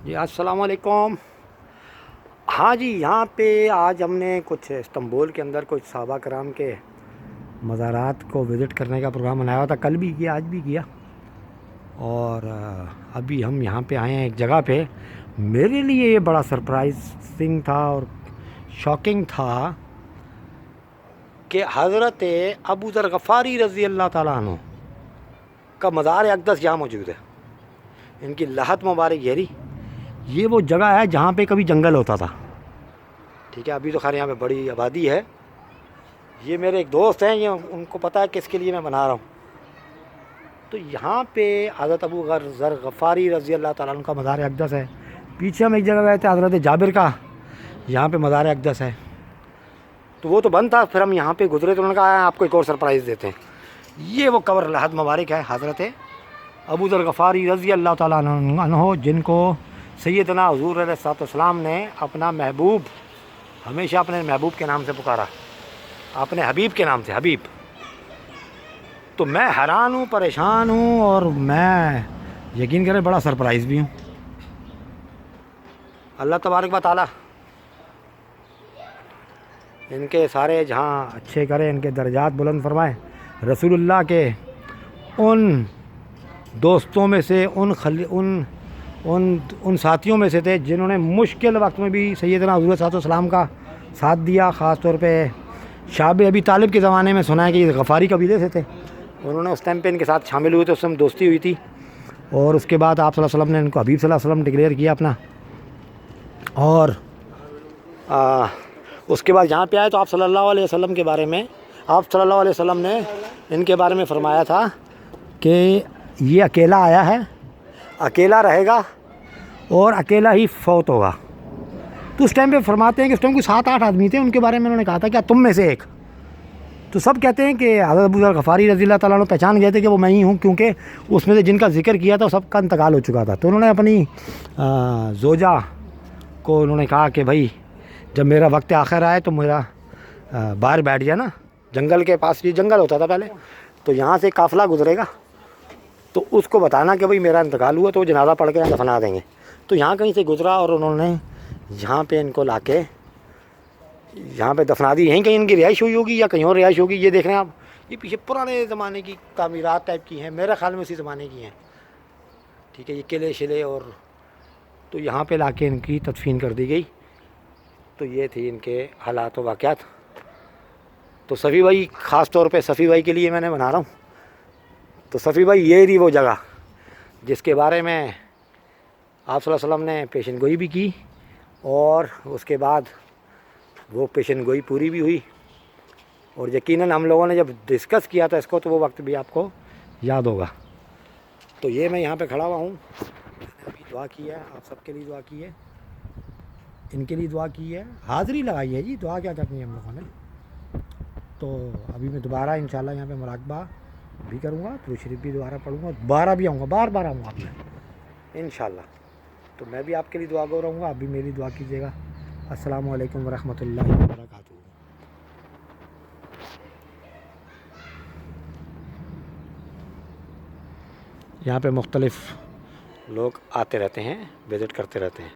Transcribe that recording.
جی السلام علیکم۔ ہاں جی، یہاں پہ آج ہم نے کچھ استنبول کے اندر کچھ صحابہ کرام کے مزارات کو وزٹ کرنے کا پروگرام بنایا ہوا تھا، کل بھی کیا آج بھی کیا، اور ابھی ہم یہاں پہ آئے ہیں ایک جگہ پہ۔ میرے لیے یہ بڑا سرپرائزنگ تھا اور شاکنگ تھا کہ حضرت ابو ذر غفاری رضی اللہ تعالیٰ عنہ کا مزار اقدس یہاں موجود ہے۔ ان کی لحد مبارک گہری، یہ وہ جگہ ہے جہاں پہ کبھی جنگل ہوتا تھا، ٹھیک ہے۔ ابھی تو خیر یہاں پہ بڑی آبادی ہے۔ یہ میرے ایک دوست ہیں، یہ ان کو پتہ ہے کس کے لیے میں بنا رہا ہوں۔ تو یہاں پہ حضرت ابو ذر غفاری رضی اللہ تعالیٰ عنہ کا مزار اقدس ہے۔ پیچھے ہم ایک جگہ گئے تھے حضرت جابر کا، یہاں پہ مزار اقدس ہے، تو وہ تو بند تھا۔ پھر ہم یہاں پہ گزرے تو انہوں نے کہا آپ کو ایک اور سرپرائز دیتے ہیں۔ یہ وہ قبر لحد مبارک ہے حضرت ابو ذر غفاری رضی اللہ تعالیٰ عنہ، جن کو سیدنا حضور علیہ الصلوۃ والسلام نے اپنا محبوب، ہمیشہ اپنے محبوب کے نام سے پکارا، اپنے حبیب کے نام سے، حبیب۔ تو میں حیران ہوں، پریشان ہوں، اور میں یقین کریں بڑا سرپرائز بھی ہوں۔ اللہ تبارک و تعالیٰ ان کے سارے جہاں اچھے کرے، ان کے درجات بلند فرمائے۔ رسول اللہ کے ان دوستوں میں سے، ان ساتھیوں میں سے تھے جنہوں نے مشکل وقت میں بھی سیدنا حضور صلی اللہ علیہ وسلم کا ساتھ دیا۔ خاص طور پہ شعب ابی طالب کے زمانے میں سنا ہے کہ یہ غفاری قبیلے سے تھے، انہوں نے اس ٹائم پہ ان کے ساتھ شامل ہوئے تھے، اس میں دوستی ہوئی تھی، اور اس کے بعد آپ صلی اللہ علیہ وسلم نے ان کو حبیب صلی اللہ علیہ وسلم ڈکلیئر کیا اپنا۔ اور اس کے بعد یہاں پہ آئے تو آپ صلی اللہ علیہ وسلم کے بارے میں، آپ صلی اللہ علیہ وسلم نے ان کے بارے میں فرمایا تھا کہ یہ اکیلا آیا ہے، اکیلا رہے گا اور اکیلا ہی فوت ہوگا۔ تو اس ٹائم پہ فرماتے ہیں کہ اس ٹائم کوئی 7-8 آدمی تھے، ان کے بارے میں انہوں نے کہا تھا کیا تم میں سے ایک؟ تو سب کہتے ہیں کہ حضرت ابو ذر غفاری رضی اللہ تعالیٰ عنہ پہچان گئے تھے کہ وہ میں ہی ہوں، کیونکہ اس میں سے جن کا ذکر کیا تھا وہ سب کا انتقال ہو چکا تھا۔ تو انہوں نے اپنی زوجہ کو انہوں نے کہا کہ بھائی جب میرا وقت آخر آئے تو میرا باہر بیٹھ جانا، جنگل کے پاس، یہ جنگل ہوتا تھا پہلے، تو یہاں سے قافلہ گزرے گا تو اس کو بتانا کہ بھائی میرا انتقال ہوا، تو وہ جنازہ پڑھ کے دفنا دیں گے۔ تو یہاں کہیں سے گزرا اور انہوں نے یہاں پہ ان کو لا کے یہاں پہ دفنا دی۔ یہیں کہیں ان کی رہائش ہوئی ہوگی یا کہیں اور رہائش ہوگی۔ یہ دیکھ رہے ہیں آپ، یہ پیچھے پرانے زمانے کی تعمیرات ٹائپ کی ہیں، میرے خیال میں اسی زمانے کی ہیں، ٹھیک ہے۔ یہ قلعے شلے، اور تو یہاں پہ لا کے ان کی تدفین کر دی گئی۔ تو یہ تھی ان کے حالات و واقعات۔ تو صفی بھائی، خاص طور پہ صفی بھائی کے لیے میں نے بنا رہا ہوں۔ تو صفی بھائی یہ تھی وہ جگہ جس کے بارے میں آپ صلی اللہ علیہ وسلم نے پیشن گوئی بھی کی، اور اس کے بعد وہ پیشن گوئی پوری بھی ہوئی، اور یقیناً ہم لوگوں نے جب ڈسکس کیا تھا اس کو تو وہ وقت بھی آپ کو یاد ہوگا۔ تو یہ میں یہاں پہ کھڑا ہوا ہوں، میں نے ابھی دعا کی ہے، آپ سب کے لیے دعا کی ہے، ان کے لیے دعا کی ہے، حاضری لگائی ہے جی، دعا کیا کرنی ہے ہم لوگوں نے۔ تو ابھی میں دوبارہ انشاءاللہ یہاں پہ مراقبہ بھی کروں گا، درود شریف بھی دوبارہ پڑھوں گا، دوبارہ بھی آؤں گا، بار بار آؤں گا آپ میں انشاءاللہ۔ تو میں بھی آپ کے لیے دعا گو رہوں گا، آپ بھی میری دعا کیجیے گا۔ السلام علیکم ورحمۃ اللہ وبرکاتہ۔ یہاں پہ مختلف لوگ آتے رہتے ہیں، وزٹ کرتے رہتے ہیں۔